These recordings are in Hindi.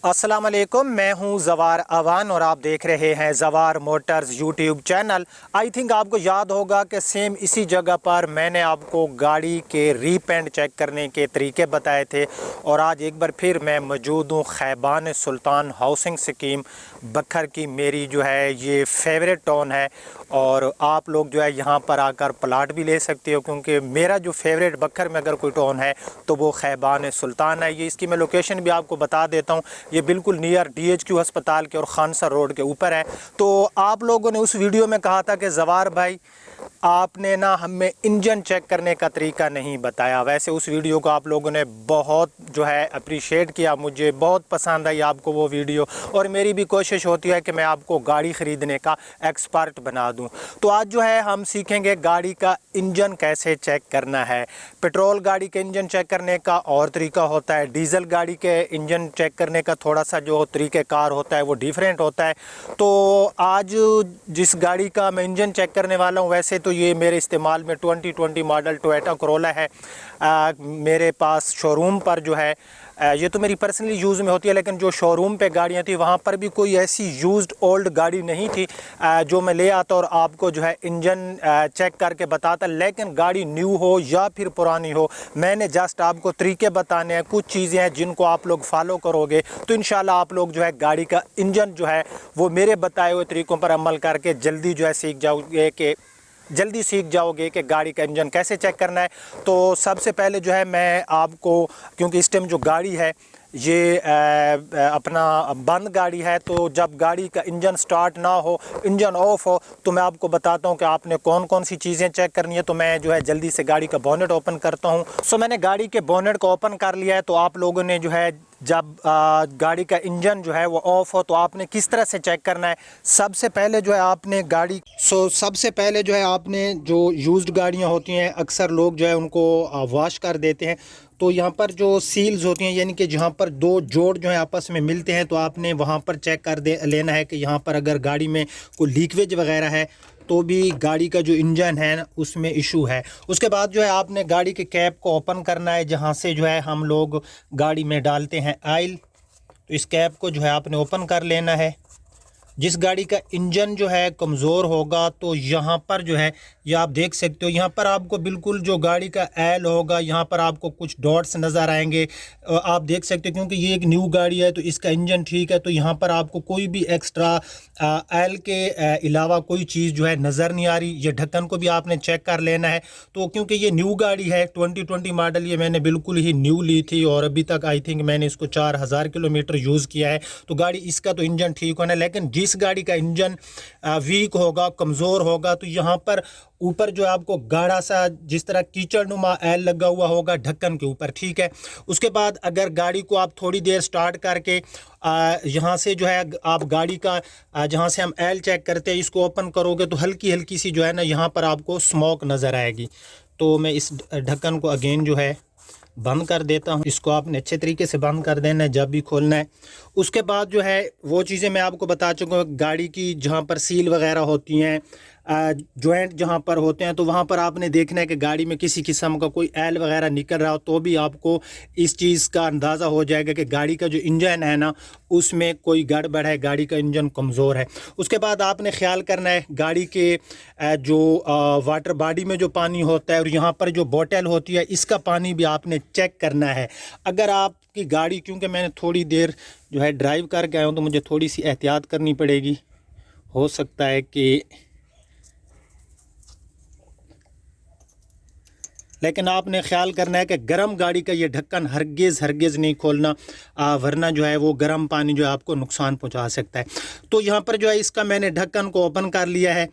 अस्सलाम वालेकुम, मैं हूं जवार अवान और आप देख रहे हैं जवार Motors YouTube channel. I think आपको याद होगा कि सेम इसी जगह पर मैंने आपको गाड़ी के रीपेंट चेक करने के तरीके बताए थे और आज एक बार फिर मैं मौजूद हूं खैबान सुल्तान हाउसिंग स्कीम बखर की। मेरी जो है ये फेवरेट टाउन है और आप लोग जो है यहाँ पर आकर प्लाट भी ले सकते हो, क्योंकि मेरा जो फेवरेट बखर में अगर कोई टाउन है तो वो खैबान सुल्तान है। ये इसकी मैं लोकेशन भी आपको बता देता हूँ। ये बिल्कुल नियर DHQ अस्पताल के और खानसर रोड के ऊपर है। तो आप लोगों ने उस वीडियो में कहा था कि जवार भाई आपने ना हमें इंजन चेक करने का तरीका नहीं बताया। वैसे उस वीडियो को आप लोगों ने बहुत जो है अप्रिशिएट किया, मुझे बहुत पसंद आई आपको वो वीडियो, और मेरी भी कोशिश होती है कि मैं आपको गाड़ी ख़रीदने का एक्सपर्ट बना दूं। तो आज जो है हम सीखेंगे गाड़ी का इंजन कैसे चेक करना है। पेट्रोल गाड़ी के इंजन चेक करने का और तरीका होता है, डीजल गाड़ी के इंजन चेक करने का थोड़ा सा जो तरीक़ेकार होता है वो डिफरेंट होता है। तो आज जिस गाड़ी का मैं इंजन चेक करने वाला हूँ, वैसे तो ये मेरे इस्तेमाल में 2020 मॉडल टोयोटा कोरोला है। मेरे पास शोरूम पर जो है ये तो मेरी पर्सनली यूज़ में होती है, लेकिन जो शोरूम पे गाड़ियाँ थी वहाँ पर भी कोई ऐसी यूज्ड ओल्ड गाड़ी नहीं थी जो मैं ले आता और आपको जो है इंजन चेक करके बताता। लेकिन गाड़ी न्यू हो या फिर पुरानी हो, मैंने जस्ट आपको तरीके बताने हैं, कुछ चीज़ें हैं जिनको आप लोग फॉलो करोगे तो इंशाल्लाह आप लोग जो है गाड़ी का इंजन जो है वो मेरे बताए हुए तरीक़ों पर अमल करके जल्दी जो है सीख जाओगे कि गाड़ी का इंजन कैसे चेक करना है। तो सबसे पहले जो है मैं आपको, क्योंकि इस टाइम जो गाड़ी है ये अपना बंद गाड़ी है, तो जब गाड़ी का इंजन स्टार्ट ना हो, इंजन ऑफ हो, तो मैं आपको बताता हूँ कि आपने कौन कौन सी चीज़ें चेक करनी है। तो मैं जो है जल्दी से गाड़ी का बोनेट ओपन करता हूँ। सो मैंने गाड़ी के बोनेट को ओपन कर लिया है। तो आप लोगों ने जो है जब गाड़ी का इंजन जो है वो ऑफ हो तो आपने किस तरह से चेक करना है। सबसे पहले जो है आपने आपने जो यूज्ड गाड़ियाँ होती हैं अक्सर लोग जो है उनको वॉश कर देते हैं। तो यहाँ पर जो सील्स होती हैं, यानी कि जहाँ पर दो जोड़ जो है आपस में मिलते हैं, तो आपने वहाँ पर चेक कर लेना है कि यहाँ पर अगर गाड़ी में कोई लीकेज वगैरह है तो भी गाड़ी का जो इंजन है ना उसमें इशू है। उसके बाद जो है आपने गाड़ी के कैप को ओपन करना है, जहाँ से जो है हम लोग गाड़ी में डालते हैं ऑयल। तो इस कैप को जो है आपने ओपन कर लेना है। जिस गाड़ी का इंजन जो है कमज़ोर होगा तो यहाँ पर जो है ये आप देख सकते हो, यहाँ पर आपको बिल्कुल जो गाड़ी का एल होगा यहाँ पर आपको कुछ डॉट्स नज़र आएंगे। आप देख सकते हो क्योंकि ये एक न्यू गाड़ी है तो इसका इंजन ठीक है, तो यहाँ पर आपको कोई भी एक्स्ट्रा एल के अलावा कोई चीज़ जो है नज़र नहीं आ रही। ये ढक्कन को भी आपने चेक कर लेना है। तो क्योंकि ये न्यू गाड़ी है 2020 मॉडल, ये मैंने बिल्कुल ही न्यू ली थी और अभी तक आई थिंक मैंने इसको 4000 किलोमीटर यूज़ किया है। तो गाड़ी इसका तो इंजन ठीक होना है, लेकिन जिस गाड़ी का इंजन वीक होगा, कमज़ोर होगा, तो यहाँ पर ऊपर जो है आपको गाढ़ा सा जिस तरह कीचड़नुमा एल लगा हुआ होगा ढक्कन के ऊपर, ठीक है। उसके बाद अगर गाड़ी को आप थोड़ी देर स्टार्ट करके यहाँ से जो है आप गाड़ी का जहाँ से हम एल चेक करते हैं इसको ओपन करोगे तो हल्की हल्की सी जो है ना यहाँ पर आपको स्मोक नज़र आएगी। तो मैं इस ढक्कन को अगेन जो है बंद कर देता हूँ। इसको आपने अच्छे तरीके से बंद कर देना है जब भी खोलना है। उसके बाद जो है वो चीज़ें मैं आपको बता चुका हूँ, गाड़ी की जहाँ पर सील वगैरह होती हैं, जॉइंट जहाँ पर होते हैं, तो वहाँ पर आपने देखना है कि गाड़ी में किसी किस्म का कोई एल वगैरह निकल रहा हो, तो भी आपको इस चीज़ का अंदाज़ा हो जाएगा कि गाड़ी का जो इंजन है ना उसमें कोई गड़बड़ है, गाड़ी का इंजन कमज़ोर है। उसके बाद आपने ख्याल करना है गाड़ी के जो वाटर बॉडी में जो पानी होता है और यहाँ पर जो बोतल होती है इसका पानी भी आपने चेक करना है। अगर आपकी गाड़ी, क्योंकि मैंने थोड़ी देर जो है ड्राइव करके आया हूँ तो मुझे थोड़ी सी एहतियात करनी पड़ेगी, हो सकता है कि, लेकिन आपने ख्याल करना है कि गर्म गाड़ी का ये ढक्कन हरगिज़ नहीं खोलना, वरना जो है वो गर्म पानी जो है आपको नुकसान पहुंचा सकता है। तो यहाँ पर जो है इसका मैंने ढक्कन को ओपन कर लिया है।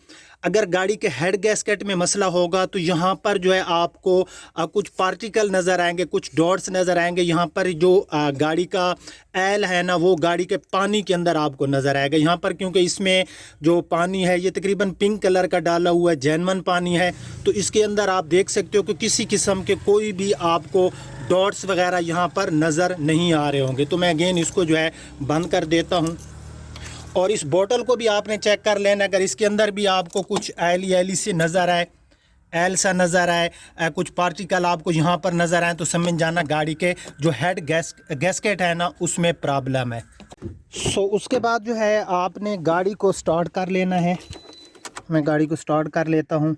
अगर गाड़ी के हेड गैस्केट में मसला होगा तो यहाँ पर जो है आपको कुछ पार्टिकल नज़र आएंगे, कुछ डॉट्स नज़र आएंगे। यहाँ पर जो गाड़ी का एल है ना वो गाड़ी के पानी के अंदर आपको नज़र आएगा। यहाँ पर क्योंकि इसमें जो पानी है ये तकरीबन पिंक कलर का डाला हुआ है, जेन्युइन पानी है, तो इसके अंदर आप देख सकते हो कि किसी किस्म के कोई भी आपको डॉट्स वगैरह यहाँ पर नज़र नहीं आ रहे होंगे। तो मैं अगेन इसको जो है बंद कर देता हूँ। और इस बोतल को भी आपने चेक कर लेना, अगर इसके अंदर भी आपको कुछ एली से नज़र आए, एल सा नज़र आए, कुछ पार्टिकल आपको यहाँ पर नज़र आए, तो समझ जाना गाड़ी के जो हेड गैस्केट है ना उसमें प्रॉब्लम है। उसके बाद जो है आपने गाड़ी को स्टार्ट कर लेना है। मैं गाड़ी को स्टार्ट कर लेता हूँ।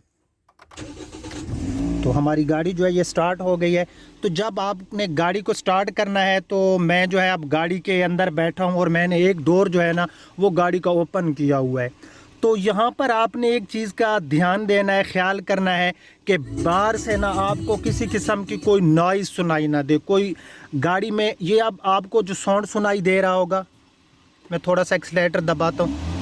तो हमारी गाड़ी जो है ये स्टार्ट हो गई है। तो जब आपने गाड़ी को स्टार्ट करना है तो मैं जो है अब गाड़ी के अंदर बैठा हूँ और मैंने एक डोर जो है ना वो गाड़ी का ओपन किया हुआ है। तो यहाँ पर आपने एक चीज़ का ध्यान देना है, ख्याल करना है कि बाहर से ना आपको किसी किस्म की कोई नॉइज़ सुनाई ना दे। कोई गाड़ी में ये अब आपको जो साउंड सुनाई दे रहा होगा, मैं थोड़ा सा एक्सीलरेटर दबाता हूँ,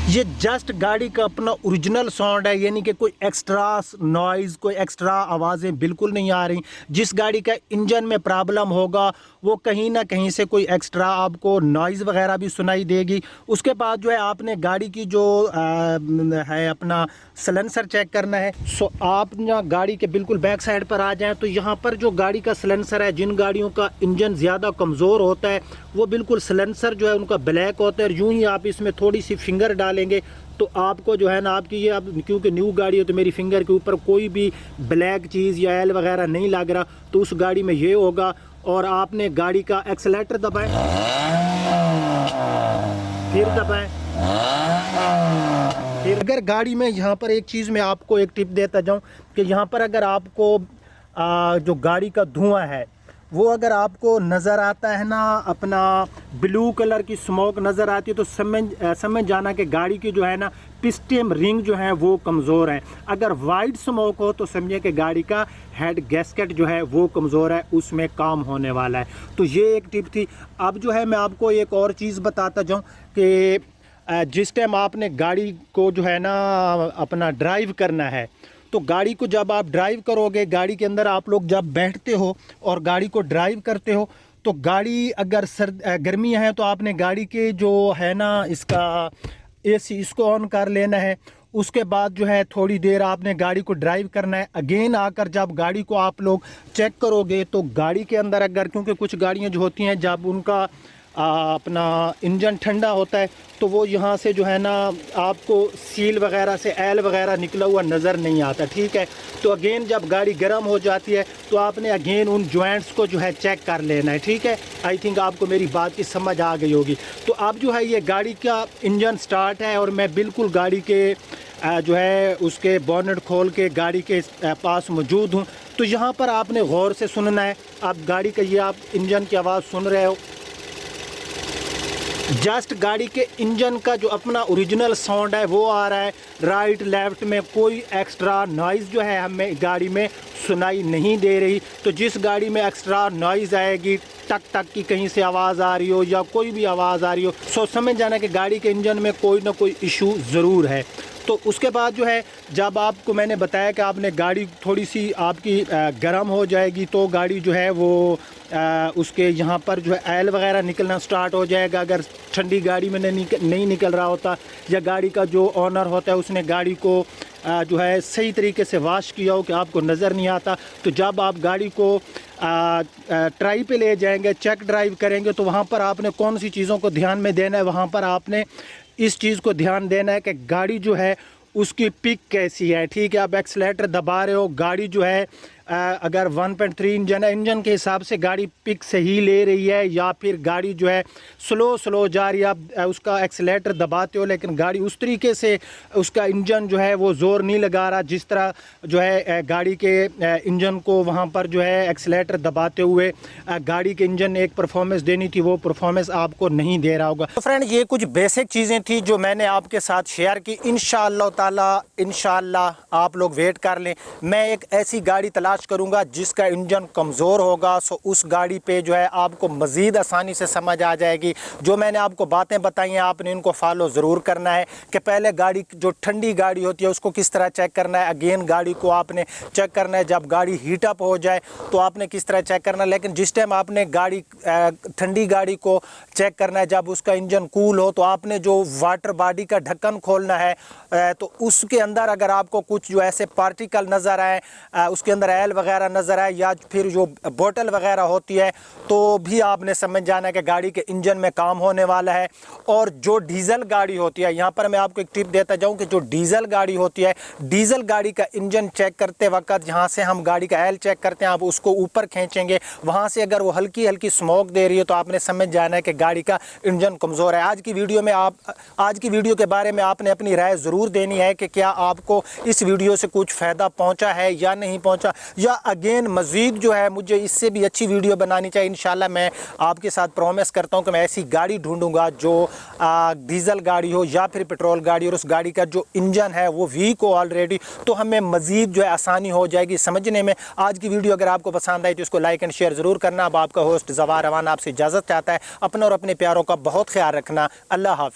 ये जस्ट गाड़ी का अपना ओरिजिनल साउंड है, यानी कि कोई एक्स्ट्रा नॉइज़, कोई एक्स्ट्रा आवाज़ें बिल्कुल नहीं आ रही। जिस गाड़ी का इंजन में प्रॉब्लम होगा वो कहीं ना कहीं से कोई एक्स्ट्रा आपको नॉइज़ वगैरह भी सुनाई देगी। उसके बाद जो है आपने गाड़ी की जो है अपना सलेंसर चेक करना है। आप ना गाड़ी के बिल्कुल बैक साइड पर आ जाएं तो यहाँ पर जो गाड़ी का सलेंसर है, जिन गाड़ियों का इंजन ज़्यादा कमज़ोर होता है वो बिल्कुल सलेंसर जो है उनका ब्लैक होता है। यूँ ही आप इसमें थोड़ी सी फिंगर डालेंगे तो आपको जो है ना आपकी ये, अब क्योंकि न्यू गाड़ी है तो मेरी फिंगर के ऊपर कोई भी ब्लैक चीज़ या एल वगैरह नहीं लग रहा, तो उस गाड़ी में ये होगा। और आपने गाड़ी का एक्सीलरेटर दबाएं, फिर दबाएं, फिर अगर गाड़ी में यहाँ पर एक चीज़ मैं आपको एक टिप देता जाऊँ कि यहाँ पर अगर आपको जो गाड़ी का धुआं है वो अगर आपको नज़र आता है ना, अपना ब्लू कलर की स्मोक नज़र आती है, तो समझ जाना कि गाड़ी की जो है ना पिस्टन रिंग जो है वो कमज़ोर है। अगर वाइट स्मोक हो तो समझिए कि गाड़ी का हेड गैस्केट जो है वो कमज़ोर है, उसमें काम होने वाला है। तो ये एक टिप थी। अब जो है मैं आपको एक और चीज़ बताता जाऊँ कि जिस टाइम आपने गाड़ी को जो है ना अपना ड्राइव करना है, तो गाड़ी को जब आप ड्राइव करोगे, गाड़ी के अंदर आप लोग जब बैठते हो और गाड़ी को ड्राइव करते हो, तो गाड़ी अगर गर्मी है तो आपने गाड़ी के जो है ना इसका एसी इसको ऑन कर लेना है। उसके बाद जो है थोड़ी देर आपने गाड़ी को ड्राइव करना है। अगेन आकर जब गाड़ी को आप लोग चेक करोगे तो गाड़ी के अंदर अगर, क्योंकि कुछ गाड़ियाँ जो होती हैं जब उनका अपना इंजन ठंडा होता है तो वो यहाँ से जो है ना आपको सील वगैरह से एल वगैरह निकला हुआ नज़र नहीं आता, ठीक है। तो अगेन जब गाड़ी गर्म हो जाती है तो आपने अगेन उन जॉइंट्स को जो है चेक कर लेना है, ठीक है। आई थिंक आपको मेरी बात की समझ आ गई होगी। तो अब जो है ये गाड़ी का इंजन स्टार्ट है और मैं बिल्कुल गाड़ी के जो है उसके बोनेट खोल के गाड़ी के पास मौजूद हूँ। तो यहाँ पर आपने गौर से सुनना है। आप गाड़ी का ये आप इंजन की आवाज़ सुन रहे हो, जस्ट गाड़ी के इंजन का जो अपना ओरिजिनल साउंड है वो आ रहा है। राइट लेफ्ट में कोई एक्स्ट्रा नॉइज़ जो है हमें गाड़ी में सुनाई नहीं दे रही। तो जिस गाड़ी में एक्स्ट्रा नॉइज़ आएगी, टक टक की कहीं से आवाज़ आ रही हो या कोई भी आवाज़ आ रही हो, सो समझ जाना कि गाड़ी के इंजन में कोई ना कोई इशू ज़रूर है। तो उसके बाद जो है जब आपको मैंने बताया कि आपने गाड़ी थोड़ी सी आपकी गर्म हो जाएगी तो गाड़ी जो है वो उसके यहाँ पर जो है एल वगैरह निकलना स्टार्ट हो जाएगा। अगर ठंडी गाड़ी में नहीं निकल रहा होता या गाड़ी का जो ओनर होता है उसने गाड़ी को जो है सही तरीके से वॉश किया हो कि आपको नज़र नहीं आता, तो जब आप गाड़ी को ट्राई पे ले जाएंगे, चेक ड्राइव करेंगे, तो वहाँ पर आपने कौन सी चीज़ों को ध्यान में देना है। वहाँ पर आपने इस चीज़ को ध्यान देना है कि गाड़ी जो है उसकी पिक कैसी है, ठीक है। आप एक्सीलरेटर दबा रहे हो, गाड़ी जो है अगर 1.3 इंजन है, इंजन के हिसाब से गाड़ी पिक सही ले रही है या फिर गाड़ी जो है स्लो जा रही है, आप उसका एक्सीलरेटर दबाते हो लेकिन गाड़ी उस तरीके से उसका इंजन जो है वो ज़ोर नहीं लगा रहा जिस तरह जो है गाड़ी के इंजन को वहाँ पर जो है एक्सीलरेटर दबाते हुए गाड़ी के इंजन ने एक परफॉर्मेंस देनी थी, वो परफॉर्मेंस आपको नहीं दे रहा होगा। तो फ्रेंड, ये कुछ बेसिक चीज़ें थी जो मैंने आपके साथ शेयर की। इंशाअल्लाह ताला इंशाअल्लाह आप लोग वेट कर लें, मैं एक ऐसी गाड़ी तलाश करूंगा जिसका इंजन कमज़ोर होगा। सो उस गाड़ी पे जो है आपको मज़ीद आसानी से समझ आ जाएगी। जो मैंने आपको बातें बताई हैं आपने इनको फॉलो ज़रूर करना है कि पहले गाड़ी जो ठंडी गाड़ी होती है उसको किस तरह चेक करना है, अगेन गाड़ी को आपने चेक करना है जब गाड़ी हीटअप हो जाए तो आपने किस तरह चेक करना है। लेकिन जिस टाइम आपने गाड़ी ठंडी गाड़ी को चेक करना है जब उसका इंजन कूल हो, तो आपने जो वाटर बॉडी का ढक्कन खोलना है तो उसके अंदर अगर आपको कुछ जो ऐसे पार्टिकल नज़र आए, उसके अंदर ऑयल वगैरह नज़र आए या फिर जो बोतल वगैरह होती है तो भी आपने समझ जाना है कि गाड़ी के इंजन में काम होने वाला है। और जो डीज़ल गाड़ी होती है, यहाँ पर मैं आपको एक टिप देता जाऊँ कि जो डीज़ल गाड़ी होती है, डीज़ल गाड़ी का इंजन चेक करते वक्त जहाँ से हम गाड़ी का ऑयल चेक करते हैं, आप उसको ऊपर खींचेंगे, वहाँ से अगर वो हल्की हल्की स्मोक दे रही है तो आपने समझ जाना है कि गाड़ी का इंजन कमज़ोर है। आज की वीडियो के बारे में आपने अपनी राय ज़रूर देनी है कि क्या आपको इस वीडियो से कुछ फ़ायदा पहुँचा है या नहीं पहुँचा, या अगेन मज़ीद जो है मुझे इससे भी अच्छी वीडियो बनानी चाहिए। इंशाल्लाह मैं आपके साथ प्रॉमिस करता हूँ कि मैं ऐसी गाड़ी ढूंढूंगा जो डीज़ल गाड़ी हो या फिर पेट्रोल गाड़ी, और उस गाड़ी का जो इंजन है वो वीक हो ऑलरेडी, तो हमें मज़ीद जो है आसानी हो जाएगी समझने में। आज की वीडियो अगर आपको पसंद आई तो इसको लाइक एंड शेयर ज़रूर करना। अब आपका होस्ट ज़वार रवाना आपसे इजाज़त चाहता है। अपना और अपने प्यारों का बहुत ख्याल रखना। अल्लाह हाफ़िज़।